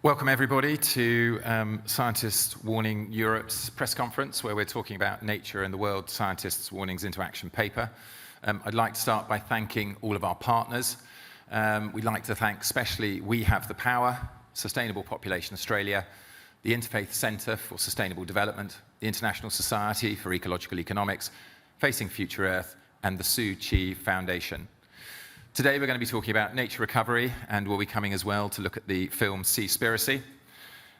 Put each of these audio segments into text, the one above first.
Welcome everybody to Scientists Warning Europe's press conference, where we're talking about nature and the World Scientists Warnings into Action paper. I'd like to start by thanking all of our partners. We'd like to thank especially We Have the Power, Sustainable Population Australia, the Interfaith Centre for Sustainable Development, the International Society for Ecological Economics, Facing Future Earth, and the Suu Kyi Foundation. Today we're going to be talking about nature recovery, and we'll be coming as well to look at the film Seaspiracy.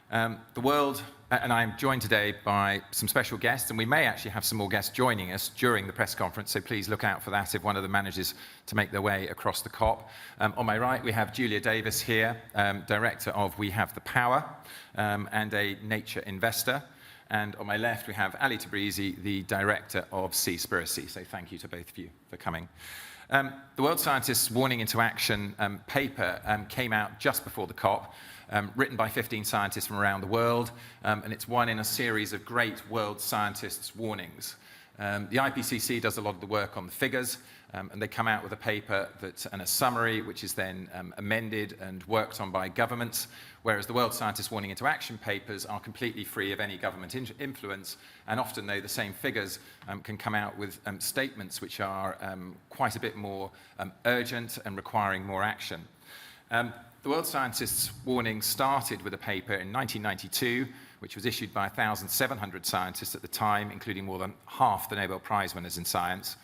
The world, and I'm joined today by some special guests, and we may actually have some more guests joining us during the press conference, so please look out for that if one of them manages to make their way across the COP. On my right we have Julie Davies here, Director of We Have the Power, and a nature investor. And on my left we have Ali Tabrizi, the Director of Seaspiracy. So thank you to both of you for coming. The World Scientists Warning into Action paper came out just before the COP, written by 15 scientists from around the world, and it's one in a series of great World Scientists Warnings. The IPCC does a lot of the work on the figures, and they come out with a paper and a summary which is then amended and worked on by governments, whereas the World Scientists Warning into Action papers are completely free of any government influence, and often, though, the same figures can come out with statements which are quite a bit more urgent and requiring more action. The World Scientists Warning started with a paper in 1992, which was issued by 1,700 scientists at the time, including more than half the Nobel Prize winners in science.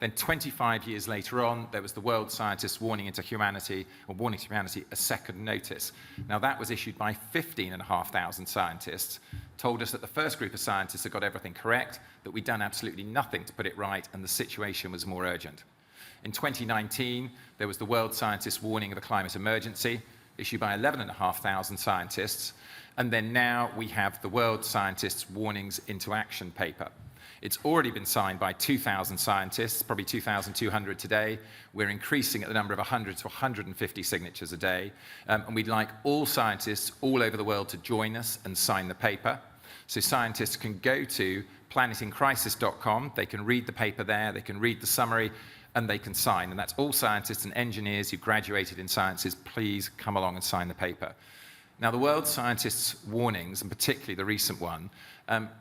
Then 25 years later on, there was the World Scientists Warning into Humanity, or Warning to Humanity, a second notice. Now that was issued by 15,500 scientists, told us that the first group of scientists had got everything correct, that we'd done absolutely nothing to put it right, and the situation was more urgent. In 2019, there was the World Scientists Warning of a Climate Emergency, issued by 11,500 scientists, and then now we have the World Scientists Warnings into Action paper. It's already been signed by 2,000 scientists, probably 2,200 today. We're increasing at the number of 100 to 150 signatures a day, and we'd like all scientists all over the world to join us and sign the paper. So scientists can go to planetincrisis.com, they can read the paper there, they can read the summary, and they can sign. And that's all scientists and engineers who graduated in sciences. Please come along and sign the paper. Now, the World Scientists' Warnings, and particularly the recent one,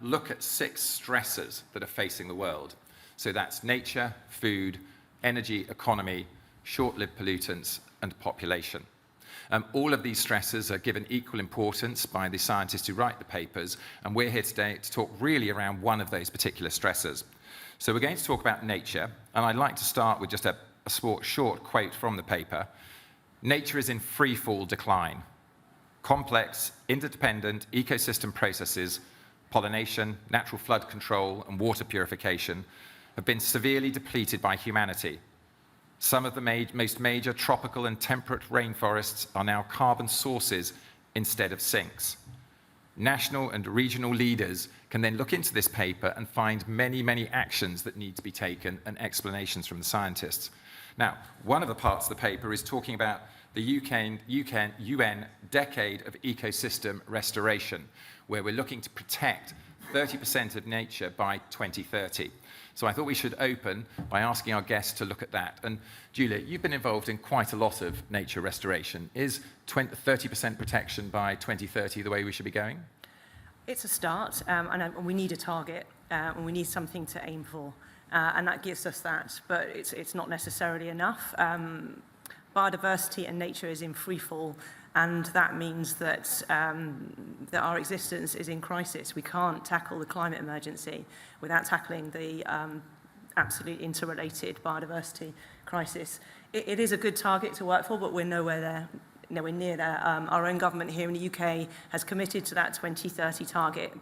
look at 6 stressors that are facing the world. So that's nature, food, energy, economy, short-lived pollutants, and population. All of these stressors are given equal importance by the scientists who write the papers, and we're here today to talk really around one of those particular stressors. So we're going to talk about nature, and I'd like to start with just a short quote from the paper. Nature is in free-fall decline. Complex, interdependent ecosystem processes, pollination, natural flood control, and water purification have been severely depleted by humanity. Some of the most major tropical and temperate rainforests are now carbon sources instead of sinks. National and regional leaders can then look into this paper and find many, many actions that need to be taken and explanations from the scientists. Now, one of the parts of the paper is talking about the UN Decade of Ecosystem Restoration, where we're looking to protect 30% of nature by 2030. So I thought we should open by asking our guests to look at that. And Julia, you've been involved in quite a lot of nature restoration. Is 30% protection by 2030 the way we should be going? It's a start, and we need a target, and we need something to aim for. And that gives us that, but it's not necessarily enough. Biodiversity and nature is in free fall, and that means that our existence is in crisis. We can't tackle the climate emergency without tackling the absolutely interrelated biodiversity crisis. It is a good target to work for, but we're nowhere near there. Our own government here in the UK has committed to that 2030 target,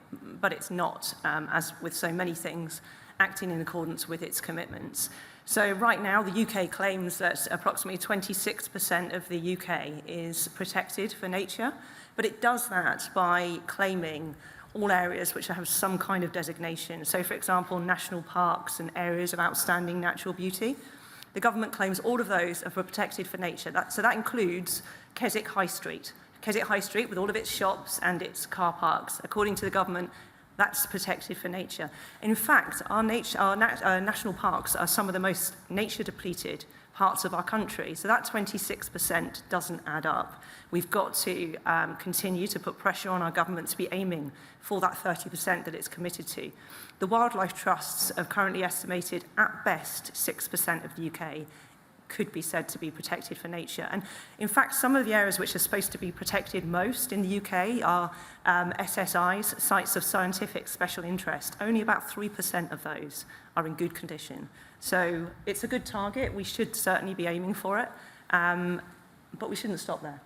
but it's not, as with so many things, acting in accordance with its commitments. So right now, the UK claims that approximately 26% of the UK is protected for nature, but it does that by claiming all areas which have some kind of designation. So, for example, national parks and areas of outstanding natural beauty. The government claims all of those are protected for nature. So that includes Keswick High Street. Keswick High Street, with all of its shops and its car parks, according to the government, That's protected for nature. In fact, our national parks are some of the most nature-depleted parts of our country. So that 26% doesn't add up. We've got to continue to put pressure on our government to be aiming for that 30% that it's committed to. The wildlife trusts have currently estimated at best 6% of the UK could be said to be protected for nature. And in fact, some of the areas which are supposed to be protected most in the UK are SSIs, sites of scientific special interest. Only about 3% of those are in good condition. So it's a good target. We should certainly be aiming for it, but we shouldn't stop there.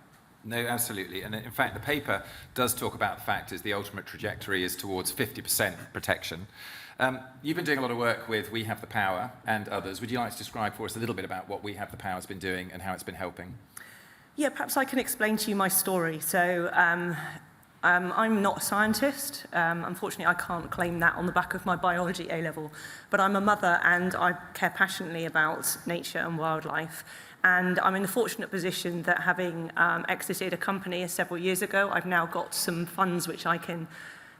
No, absolutely. And in fact, the paper does talk about the fact is the ultimate trajectory is towards 50% protection. You've been doing a lot of work with We Have the Power and others. Would you like to describe for us a little bit about what We Have the Power has been doing and how it's been helping? Yeah, perhaps I can explain to you my story. So I'm not a scientist. Unfortunately, I can't claim that on the back of my biology A-level. But I'm a mother and I care passionately about nature and wildlife. And I'm in the fortunate position that having exited a company several years ago, I've now got some funds which I can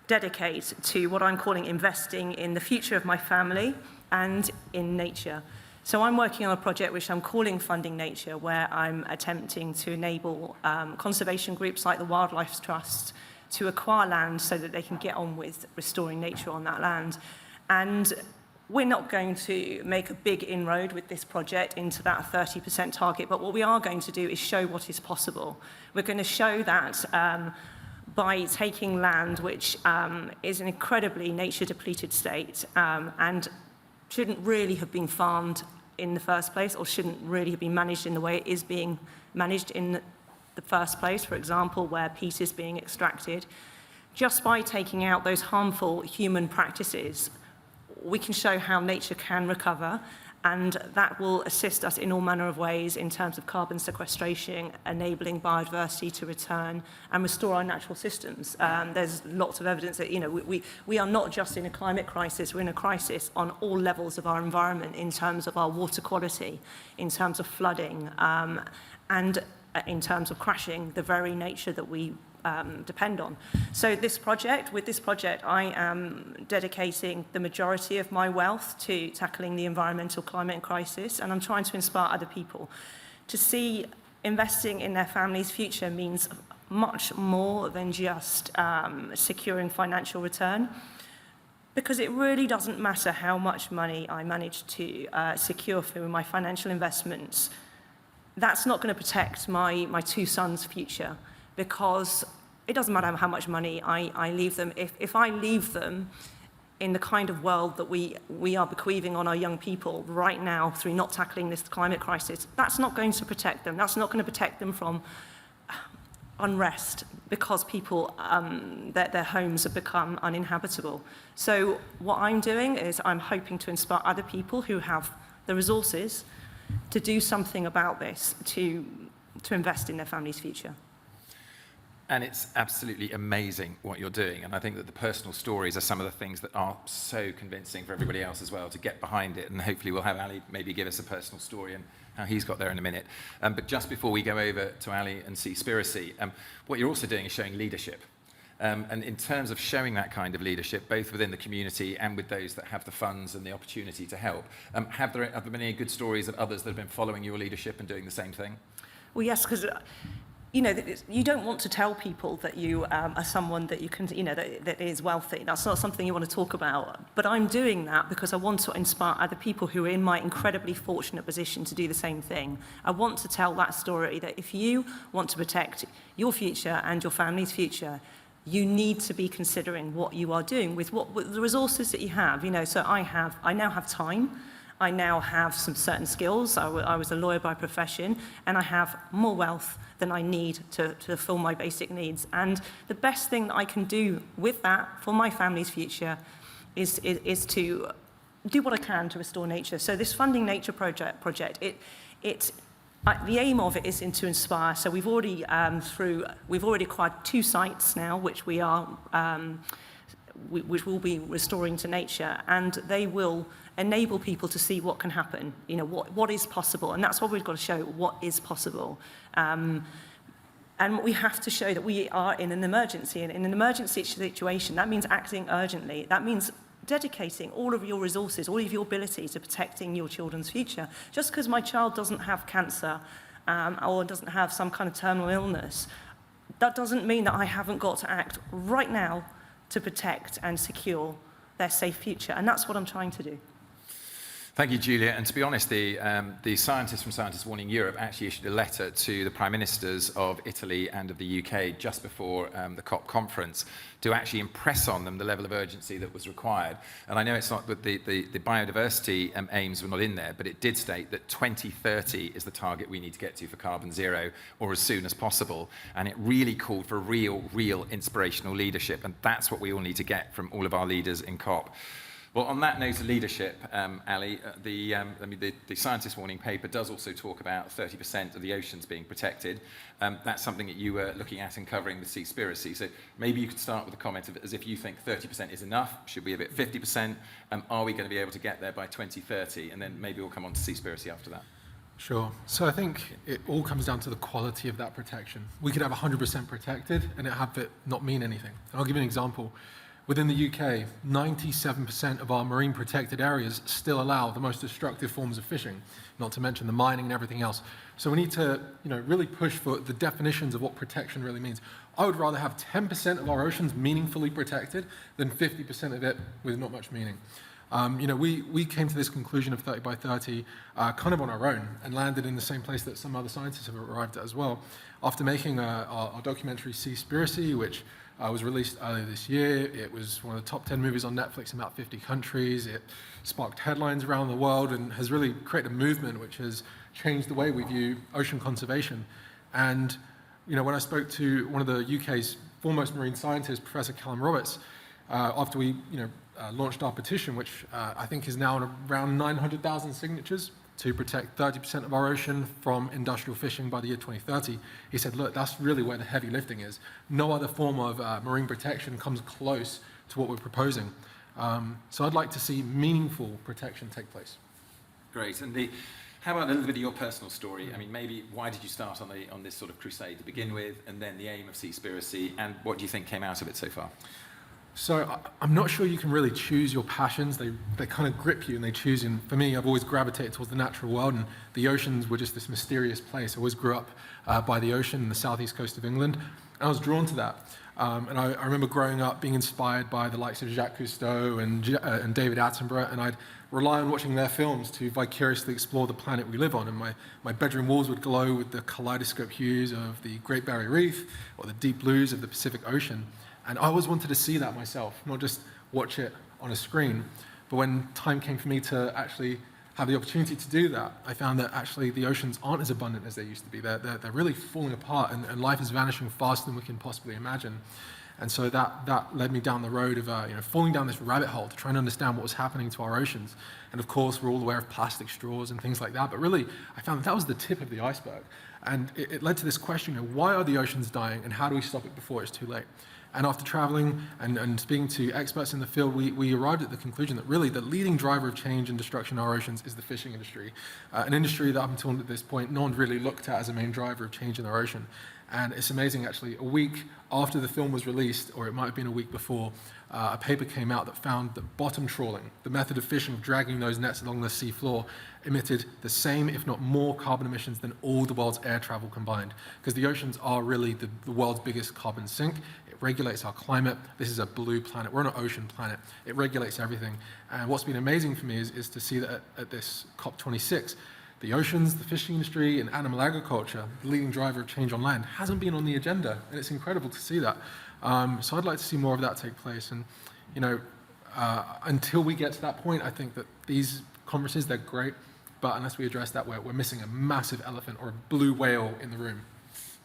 dedicate to what I'm calling investing in the future of my family and in nature. So I'm working on a project which I'm calling Funding Nature, where I'm attempting to enable conservation groups like the Wildlife Trust to acquire land so that they can get on with restoring nature on that land. And we're not going to make a big inroad with this project into that 30% target, but what we are going to do is show what is possible. We're going to show that by taking land which is an incredibly nature-depleted state and shouldn't really have been farmed in the first place, or shouldn't really have been managed in the way it is being managed in the first place, for example, where peat is being extracted. Just by taking out those harmful human practices, we can show how nature can recover, and that will assist us in all manner of ways in terms of carbon sequestration, enabling biodiversity to return and restore our natural systems. There's lots of evidence that we are not just in a climate crisis, we're in a crisis on all levels of our environment in terms of our water quality, in terms of flooding, and in terms of crashing the very nature that we depend on. So with this project, I am dedicating the majority of my wealth to tackling the environmental climate crisis, and I'm trying to inspire other people to see investing in their family's future means much more than just securing financial return, because it really doesn't matter how much money I manage to secure through my financial investments. That's not going to protect my two sons' future, because it doesn't matter how much money I leave them. If I leave them in the kind of world that we are bequeathing on our young people right now through not tackling this climate crisis, that's not going to protect them. That's not going to protect them from unrest because people, their homes have become uninhabitable. So what I'm doing is I'm hoping to inspire other people who have the resources to do something about this, to invest in their family's future. And it's absolutely amazing what you're doing. And I think that the personal stories are some of the things that are so convincing for everybody else as well to get behind it. And hopefully we'll have Ali maybe give us a personal story and how he's got there in a minute. But just before we go over to Ali and Seaspiracy, what you're also doing is showing leadership. And in terms of showing that kind of leadership, both within the community and with those that have the funds and the opportunity to help, have there been any good stories of others that have been following your leadership and doing the same thing? Well, yes, because you don't want to tell people that you are someone that you can, that is wealthy. That's not something you want to talk about. But I'm doing that because I want to inspire other people who are in my incredibly fortunate position to do the same thing. I want to tell that story that if you want to protect your future and your family's future, you need to be considering what you are doing with the resources that you have. So I now have time. I now have some certain skills. I was a lawyer by profession, and I have more wealth than I need to fulfill my basic needs. And the best thing that I can do with that for my family's future is to do what I can to restore nature. So this Funding Nature project, the aim of it is to inspire. So we've already acquired 2 sites now, which which we'll be restoring to nature, and they will enable people to see what can happen, what is possible, and that's what we've got to show, what is possible. And we have to show that we are in an emergency. And in an emergency situation, that means acting urgently. That means dedicating all of your resources, all of your ability to protecting your children's future. Just because my child doesn't have cancer or doesn't have some kind of terminal illness, that doesn't mean that I haven't got to act right now to protect and secure their safe future. And that's what I'm trying to do. Thank you, Julia. And to be honest, the scientists from Scientists Warning Europe actually issued a letter to the Prime Ministers of Italy and of the UK just before the COP conference to actually impress on them the level of urgency that was required. And I know it's not that the biodiversity aims were not in there, but it did state that 2030 is the target we need to get to for carbon zero, or as soon as possible. And it really called for real inspirational leadership. And that's what we all need to get from all of our leaders in COP. Well, on that note of leadership, Ali, the Scientist Warning paper does also talk about 30% of the oceans being protected. That's something that you were looking at and covering with Seaspiracy. So maybe you could start with a comment of as if you think 30% is enough. Should we have it 50%? Are we going to be able to get there by 2030? And then maybe we'll come on to Seaspiracy after that. Sure. So I think it all comes down to the quality of that protection. We could have 100% protected and have it not mean anything. And I'll give you an example. Within the UK, 97% of our marine protected areas still allow the most destructive forms of fishing, not to mention the mining and everything else. So we need to, really push for the definitions of what protection really means. I would rather have 10% of our oceans meaningfully protected than 50% of it with not much meaning. We came to this conclusion of 30 by 30 kind of on our own and landed in the same place that some other scientists have arrived at as well. After making our documentary Seaspiracy, which was released earlier this year. It was one of the top 10 movies on Netflix in about 50 countries. It sparked headlines around the world and has really created a movement which has changed the way we view ocean conservation. And when I spoke to one of the UK's foremost marine scientists, Professor Callum Roberts, after we launched our petition, which I think is now around 900,000 signatures to protect 30% of our ocean from industrial fishing by the year 2030. He said, look, that's really where the heavy lifting is. No other form of marine protection comes close to what we're proposing. So I'd like to see meaningful protection take place. Great. And how about a little bit of your personal story? I mean, maybe why did you start on this sort of crusade to begin with, and then the aim of Seaspiracy, and what do you think came out of it so far? So I'm not sure you can really choose your passions. They kind of grip you and they choose you. And for me, I've always gravitated towards the natural world, and the oceans were just this mysterious place. I always grew up by the ocean in the southeast coast of England, and I was drawn to that. And I remember growing up being inspired by the likes of Jacques Cousteau and David Attenborough, and I'd rely on watching their films to vicariously explore the planet we live on. And my bedroom walls would glow with the kaleidoscope hues of the Great Barrier Reef or the deep blues of the Pacific Ocean. And I always wanted to see that myself, not just watch it on a screen. But when time came for me to actually have the opportunity to do that, I found that actually the oceans aren't as abundant as they used to be. They're really falling apart, and life is vanishing faster than we can possibly imagine. And so that led me down the road of falling down this rabbit hole to try and understand what was happening to our oceans. And of course, we're all aware of plastic straws and things like that, but really, I found that was the tip of the iceberg. And it led to this question, why are the oceans dying, and how do we stop it before it's too late? And after traveling and speaking to experts in the field, we arrived at the conclusion that really the leading driver of change and destruction in our oceans is the fishing industry, an industry that up until this point, no one really looked at as a main driver of change in our ocean. And it's amazing, actually, a week after the film was released, or it might have been a week before, a paper came out that found that bottom trawling, the method of fishing, of dragging those nets along the sea floor, emitted the same, if not more, carbon emissions than all the world's air travel combined. Because the oceans are really the world's biggest carbon sink. It regulates our climate. This is a blue planet. We're on an ocean planet. It regulates everything. And what's been amazing for me is to see that at this COP26, the oceans, the fishing industry, and animal agriculture, the leading driver of change on land, hasn't been on the agenda, and it's incredible to see that. So I'd like to see more of that take place. And until we get to that point, I think that these conferences, they're great, but unless we address that, we're missing a massive elephant or a blue whale in the room.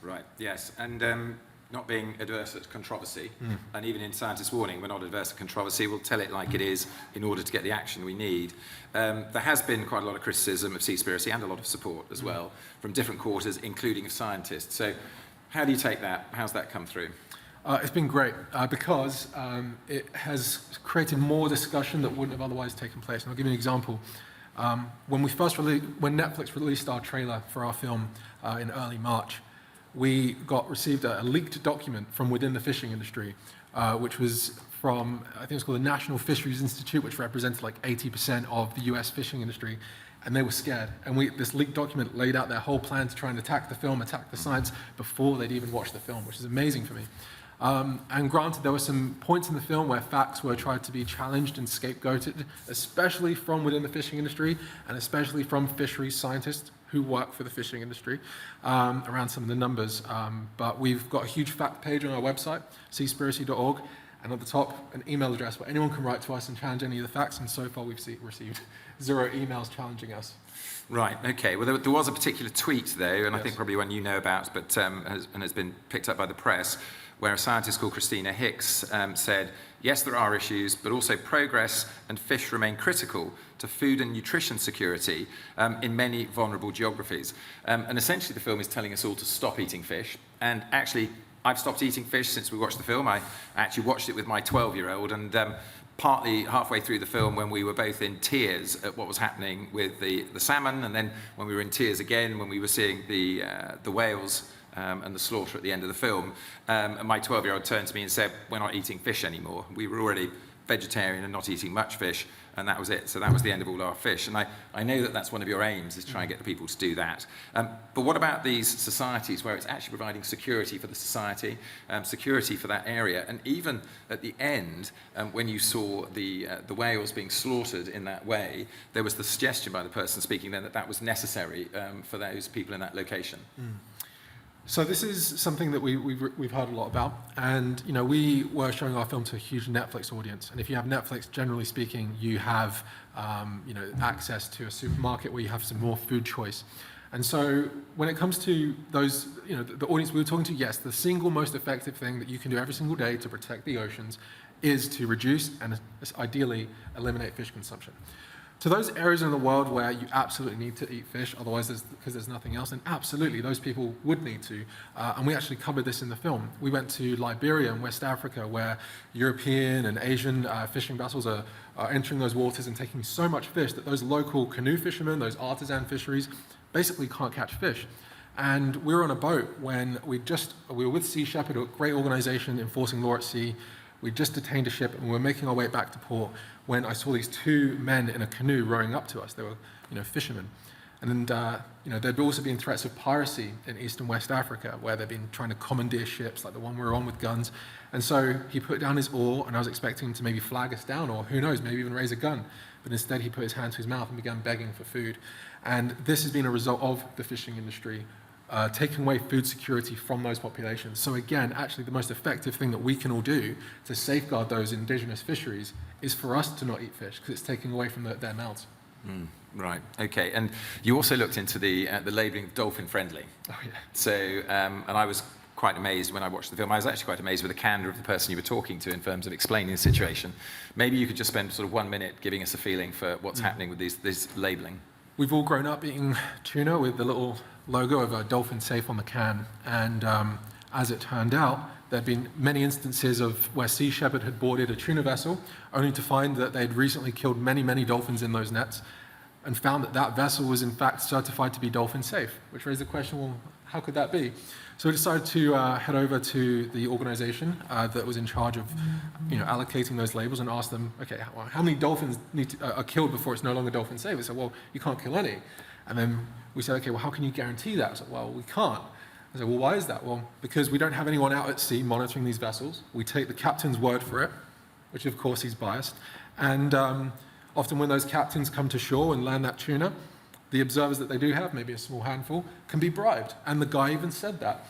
Right. Yes. And not being adverse to controversy, and even in Scientists Warning, we're not adverse to controversy. We'll tell it like it is in order to get the action we need. There has been quite a lot of criticism of Seaspiracy and a lot of support as well from different quarters, including of scientists. So how do you take that? How's that come through? It's been great because it has created more discussion that wouldn't have otherwise taken place. And I'll give you an example. When Netflix released our trailer for our film in early March, we received a leaked document from within the fishing industry, which was from, I think it's called the National Fisheries Institute, which represented like 80% of the US fishing industry. And they were scared. And this leaked document laid out their whole plan to try and attack the film, attack the science, before they'd even watched the film, which is amazing for me. And granted, there were some points in the film where facts were tried to be challenged and scapegoated, especially from within the fishing industry, and especially from fisheries scientists who work for the fishing industry, around some of the numbers. But we've got a huge fact page on our website, seaspiracy.org, and at the top, an email address where anyone can write to us and challenge any of the facts, and so far we've received 0 emails challenging us. Right, okay. Well, there was a particular tweet, though, and I Yes. think probably one you know about, but has been picked up by the press, where a scientist called Christina Hicks said, yes, there are issues, but also progress and fish remain critical to food and nutrition security in many vulnerable geographies. And essentially the film is telling us all to stop eating fish, and actually I've stopped eating fish since we watched the film. I actually watched it with my 12-year-old, and partly halfway through the film when we were both in tears at what was happening with the salmon, and then when we were in tears again when we were seeing the whales and the slaughter at the end of the film. And my 12-year-old turned to me and said, we're not eating fish anymore. We were already vegetarian and not eating much fish, and that was it. So that was the end of all our fish. And I know that that's one of your aims, is try and get the people to do that. But what about these societies where it's actually providing security for the society, security for that area? And even at the end, when you saw the whales being slaughtered in that way, there was the suggestion by the person speaking then that that was necessary for those people in that location. So this is something that we've heard a lot about, and we were showing our film to a huge Netflix audience. And if you have Netflix, generally speaking, you have access to a supermarket where you have some more food choice. And so when it comes to those, the audience we were talking to, yes, the single most effective thing that you can do every single day to protect the oceans is to reduce and ideally eliminate fish consumption. To those areas in the world where you absolutely need to eat fish, otherwise because there's nothing else, and absolutely those people would need to. And we actually covered this in the film. We went to Liberia and West Africa, where European and Asian fishing vessels are entering those waters and taking so much fish that those local canoe fishermen, those artisan fisheries, basically can't catch fish. And we were on a boat when we were with Sea Shepherd, a great organization enforcing law at sea. We just detained a ship and we were making our way back to port when I saw these 2 men in a canoe rowing up to us. They were, fishermen. And there'd also been threats of piracy in East and West Africa, where they'd been trying to commandeer ships like the one we were on with guns. And so he put down his oar, and I was expecting him to maybe flag us down, or who knows, maybe even raise a gun. But instead he put his hand to his mouth and began begging for food. And this has been a result of the fishing industry taking away food security from those populations. So again, actually the most effective thing that we can all do to safeguard those indigenous fisheries is for us to not eat fish, because it's taking away from their mouths. Right, okay. And you also looked into the labelling of dolphin friendly. Oh yeah. So, and I was quite amazed when I watched the film. I was actually quite amazed with the candor of the person you were talking to in terms of explaining the situation. Maybe you could just spend sort of 1 minute giving us a feeling for what's happening with this labelling. We've all grown up eating tuna with the little logo of a dolphin safe on the can, and as it turned out, there had been many instances of where Sea Shepherd had boarded a tuna vessel, only to find that they'd recently killed many, many dolphins in those nets, and found that that vessel was in fact certified to be dolphin safe, which raised the question, well, how could that be? So we decided to head over to the organization that was in charge of allocating those labels and ask them, okay, how many dolphins are killed before it's no longer dolphin safe? They said, well, you can't kill any. And then we said, okay, well, how can you guarantee that? I said, well, we can't. I said, well, why is that? Well, because we don't have anyone out at sea monitoring these vessels. We take the captain's word for it, which of course he's biased. And often when those captains come to shore and land that tuna, the observers that they do have, maybe a small handful, can be bribed. And the guy even said that.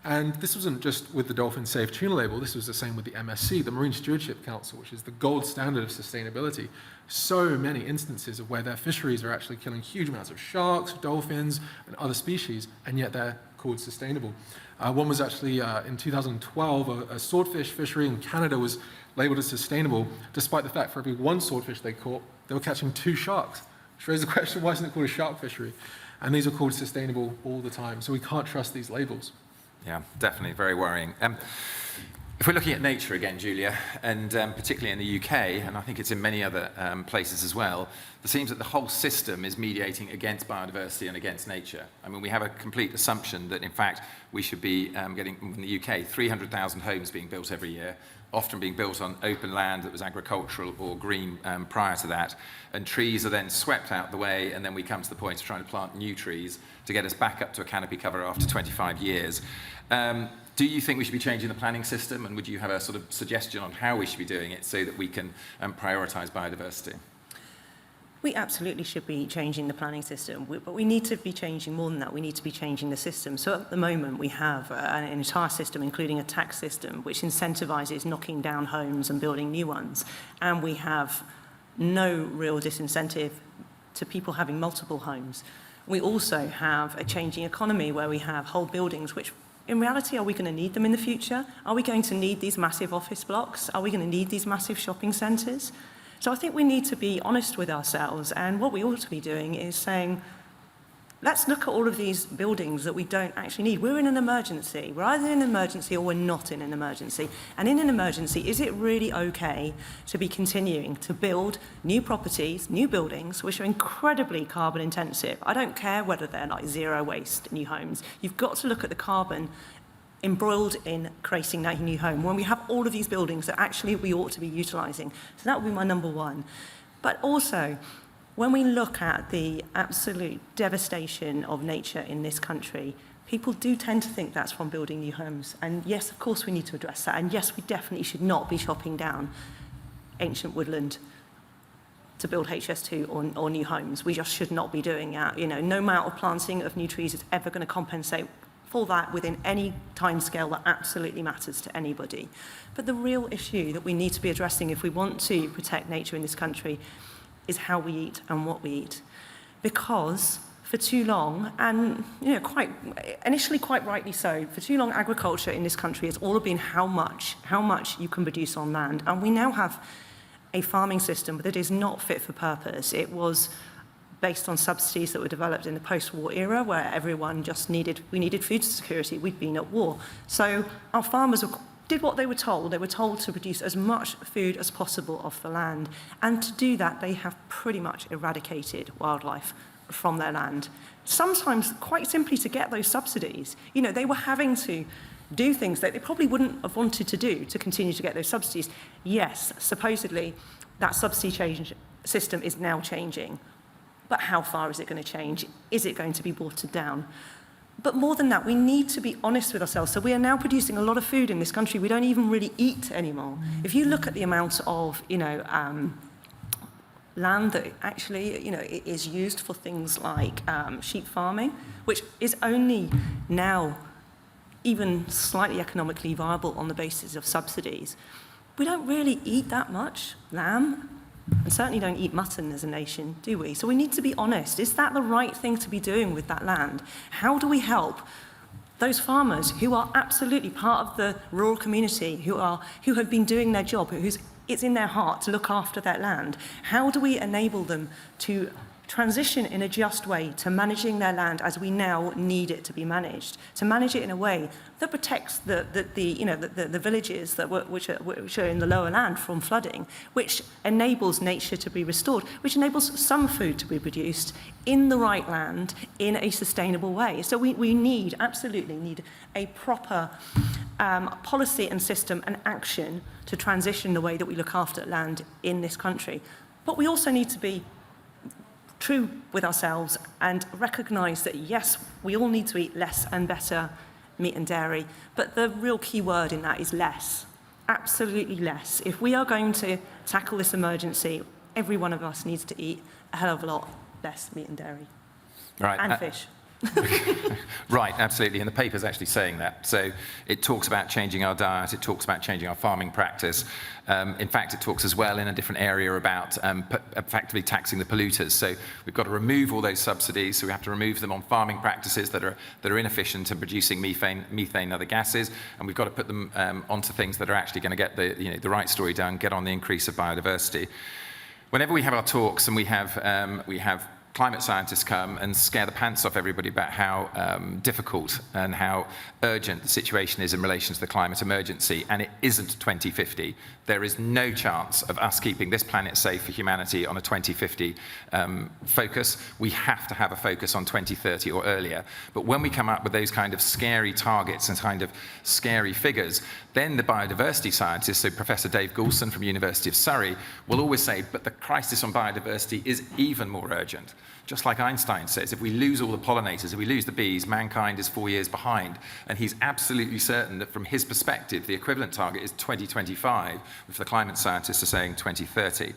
And this wasn't just with the Dolphin Safe tuna label, this was the same with the MSC, the Marine Stewardship Council, which is the gold standard of sustainability. So many instances of where their fisheries are actually killing huge amounts of sharks, dolphins, and other species, and yet they're called sustainable. One was actually in 2012, a swordfish fishery in Canada was labeled as sustainable, despite the fact for every 1 swordfish they caught, they were catching 2 sharks. Which raises the question, why isn't it called a shark fishery? And these are called sustainable all the time, so we can't trust these labels. Yeah, definitely, very worrying. If we're looking at nature again, Julia, and particularly in the UK, and I think it's in many other places as well, it seems that the whole system is mediating against biodiversity and against nature. I mean, we have a complete assumption that, in fact, we should be getting, in the UK, 300,000 homes being built every year, often being built on open land that was agricultural or green prior to that, and trees are then swept out the way, and then we come to the point of trying to plant new trees to get us back up to a canopy cover after 25 years. Do you think we should be changing the planning system, and would you have a sort of suggestion on how we should be doing it so that we can prioritise biodiversity? We absolutely should be changing the planning system, but we need to be changing more than that. We need to be changing the system. So at the moment, we have an entire system, including a tax system, which incentivises knocking down homes and building new ones. And we have no real disincentive to people having multiple homes. We also have a changing economy where we have whole buildings which, in reality, are we going to need them in the future? Are we going to need these massive office blocks? Are we going to need these massive shopping centres? So I think we need to be honest with ourselves, and what we ought to be doing is saying, let's look at all of these buildings that we don't actually need. We're in an emergency. We're either in an emergency or we're not in an emergency. And in an emergency, is it really okay to be continuing to build new properties, new buildings, which are incredibly carbon intensive? I don't care whether they're like zero waste new homes. You've got to look at the carbon embroiled in creating that new home when we have all of these buildings that actually we ought to be utilising. So that would be my number one. But also, when we look at the absolute devastation of nature in this country, people do tend to think that's from building new homes. And yes, of course, we need to address that. And yes, we definitely should not be chopping down ancient woodland to build HS2 or new homes. We just should not be doing that. You know, no amount of planting of new trees is ever going to compensate for that within any timescale that absolutely matters to anybody. But the real issue that we need to be addressing if we want to protect nature in this country is how we eat and what we eat. Because for too long, and initially quite rightly so, for too long agriculture in this country has all been how much you can produce on land. And we now have a farming system that is not fit for purpose. It was based on subsidies that were developed in the post-war era where we needed food security. We'd been at war. So our farmers did what they were told. They were told to produce as much food as possible off the land. And to do that, they have pretty much eradicated wildlife from their land. Sometimes quite simply to get those subsidies. You know, they were having to do things that they probably wouldn't have wanted to do to continue to get those subsidies. Yes, supposedly that subsidy system is now changing. But how far is it going to change? Is it going to be watered down? But more than that, we need to be honest with ourselves. So we are now producing a lot of food in this country we don't even really eat anymore. If you look at the amount of, land that actually, is used for things like sheep farming, which is only now even slightly economically viable on the basis of subsidies, we don't really eat that much lamb. And certainly don't eat mutton as a nation, do we? So we need to be honest. Is that the right thing to be doing with that land? How do we help those farmers who are absolutely part of the rural community, who have been doing their job, it's in their heart to look after that land? How do we enable them to transition in a just way to managing their land as we now need it to be managed, to manage it in a way that protects the villages which are in the lower land from flooding, which enables nature to be restored, which enables some food to be produced in the right land in a sustainable way. So we absolutely need a proper policy and system and action to transition the way that we look after land in this country. But we also need to be true with ourselves and recognise that, yes, we all need to eat less and better meat and dairy, but the real key word in that is less, absolutely less. If we are going to tackle this emergency, every one of us needs to eat a hell of a lot less meat and dairy. Right. And fish. Right, absolutely, and the paper's actually saying that. So it talks about changing our diet, it talks about changing our farming practice. In fact, it talks as well in a different area about effectively taxing the polluters. So we've got to remove all those subsidies, so we have to remove them on farming practices that are inefficient in producing methane and other gases, and we've got to put them onto things that are actually going to get the right story done, get on the increase of biodiversity. Whenever we have our talks and we have climate scientists come and scare the pants off everybody about how difficult and how urgent the situation is in relation to the climate emergency, and it isn't 2050. There is no chance of us keeping this planet safe for humanity on a 2050 focus. We have to have a focus on 2030 or earlier. But when we come up with those kind of scary targets and kind of scary figures, then the biodiversity scientists, so Professor Dave Goulson from University of Surrey, will always say, but the crisis on biodiversity is even more urgent. Just like Einstein says, if we lose all the pollinators, if we lose the bees, mankind is 4 years behind. And he's absolutely certain that from his perspective, the equivalent target is 2025, which the climate scientists are saying 2030.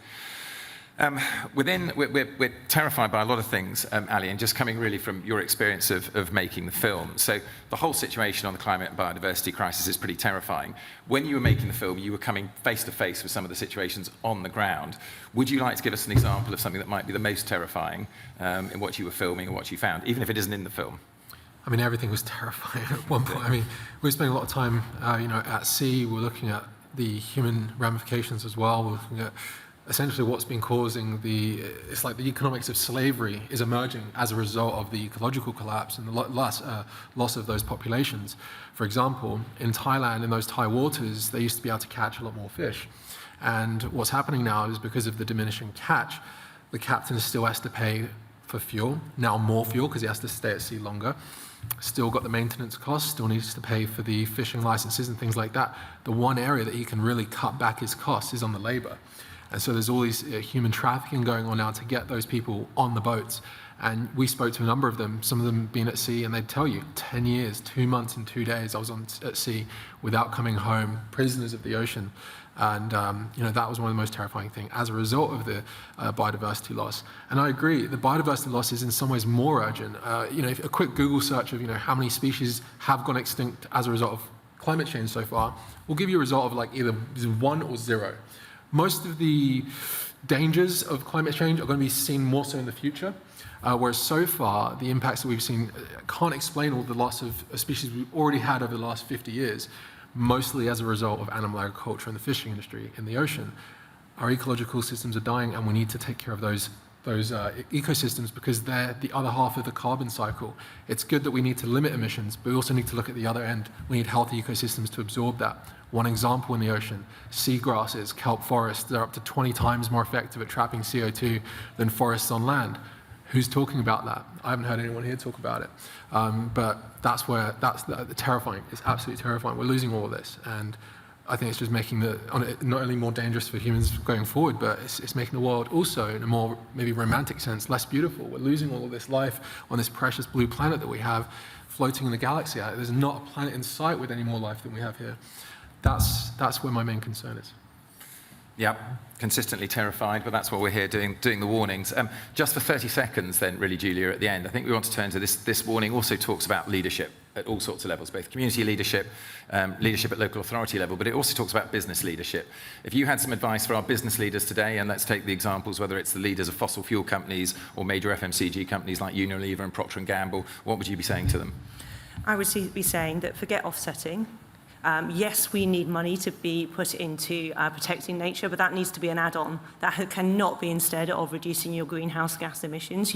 We're terrified by a lot of things, Ali, and just coming really from your experience of making the film. So the whole situation on the climate and biodiversity crisis is pretty terrifying. When you were making the film, you were coming face to face with some of the situations on the ground. Would you like to give us an example of something that might be the most terrifying in what you were filming or what you found, even if it isn't in the film? I mean, everything was terrifying at one point. I mean, we were spending a lot of time, at sea. We're looking at the human ramifications as well. We're looking at essentially what's been causing it's like the economics of slavery is emerging as a result of the ecological collapse and the loss of those populations. For example, in Thailand, in those Thai waters, they used to be able to catch a lot more fish. And what's happening now is because of the diminishing catch, the captain still has to pay for fuel, now more fuel because he has to stay at sea longer. Still got the maintenance costs, still needs to pay for the fishing licenses and things like that. The one area that he can really cut back his costs is on the labor. And so there's all these human trafficking going on now to get those people on the boats. And we spoke to a number of them, some of them being at sea, and they'd tell you, 10 years, 2 months and 2 days, I was at sea without coming home, prisoners of the ocean. And that was one of the most terrifying things as a result of the biodiversity loss. And I agree, the biodiversity loss is in some ways more urgent. If a quick Google search of how many species have gone extinct as a result of climate change so far will give you a result of like either 1 or 0. Most of the dangers of climate change are going to be seen more so in the future, whereas so far, the impacts that we've seen can't explain all the loss of species we've already had over the last 50 years, mostly as a result of animal agriculture and the fishing industry in the ocean. Our ecological systems are dying, and we need to take care of those ecosystems because they're the other half of the carbon cycle. It's good that we need to limit emissions, but we also need to look at the other end. We need healthy ecosystems to absorb that. One example in the ocean, seagrasses, kelp forests, they're up to 20 times more effective at trapping CO2 than forests on land. Who's talking about that? I haven't heard anyone here talk about it. But that's terrifying. It's absolutely terrifying. We're losing all of this. And I think it's just making not only more dangerous for humans going forward, but it's making the world also, in a more maybe romantic sense, less beautiful. We're losing all of this life on this precious blue planet that we have floating in the galaxy. There's not a planet in sight with any more life than we have here. That's where my main concern is. Yep, consistently terrified, but that's what we're here doing the warnings. Just for 30 seconds then, really, Julia, at the end, I think we want to turn to this warning also talks about leadership at all sorts of levels, both community leadership, leadership at local authority level, but it also talks about business leadership. If you had some advice for our business leaders today, and let's take the examples, whether it's the leaders of fossil fuel companies or major FMCG companies like Unilever and Procter & Gamble, what would you be saying to them? I would be saying that forget offsetting. Yes, we need money to be put into protecting nature, but that needs to be an add-on. That cannot be instead of reducing your greenhouse gas emissions.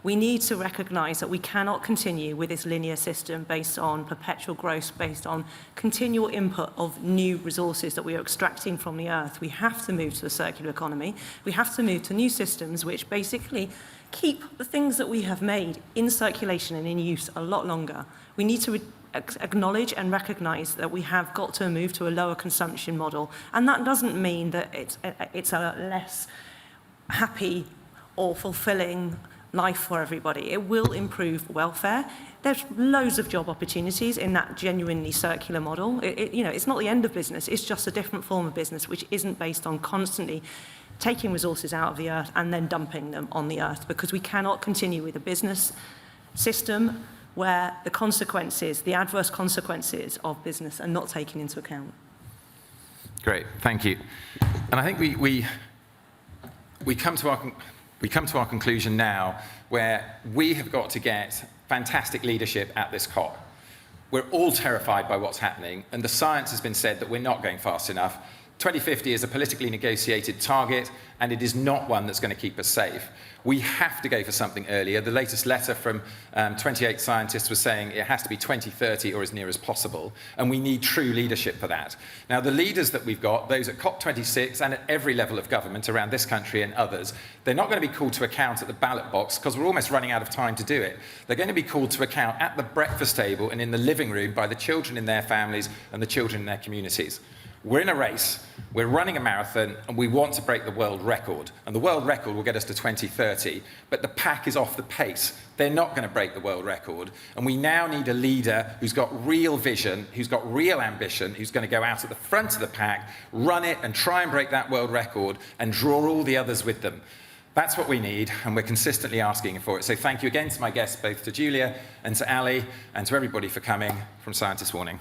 We need to recognise that we cannot continue with this linear system based on perpetual growth, based on continual input of new resources that we are extracting from the earth. We have to move to a circular economy. We have to move to new systems which basically keep the things that we have made in circulation and in use a lot longer. We need to acknowledge and recognise that we have got to move to a lower consumption model. And that doesn't mean that it's a less happy or fulfilling life for everybody. It will improve welfare. There's loads of job opportunities in that genuinely circular model. It's not the end of business, it's just a different form of business which isn't based on constantly taking resources out of the earth and then dumping them on the earth, because we cannot continue with a business system where the consequences, the adverse consequences of business are not taken into account. Great, thank you. And I think we come to our conclusion now where we have got to get fantastic leadership at this COP. We're all terrified by what's happening, and the science has been said that we're not going fast enough. 2050 is a politically negotiated target, and it is not one that's going to keep us safe. We have to go for something earlier. The latest letter from 28 scientists was saying it has to be 2030 or as near as possible, and we need true leadership for that. Now, the leaders that we've got, those at COP26 and at every level of government around this country and others, they're not going to be called to account at the ballot box because we're almost running out of time to do it. They're going to be called to account at the breakfast table and in the living room by the children in their families and the children in their communities. We're in a race, we're running a marathon, and we want to break the world record. And the world record will get us to 2030, but the pack is off the pace. They're not going to break the world record. And we now need a leader who's got real vision, who's got real ambition, who's going to go out at the front of the pack, run it, and try and break that world record, and draw all the others with them. That's what we need, and we're consistently asking for it. So thank you again to my guests, both to Julia and to Ali, and to everybody for coming from Scientists Warning.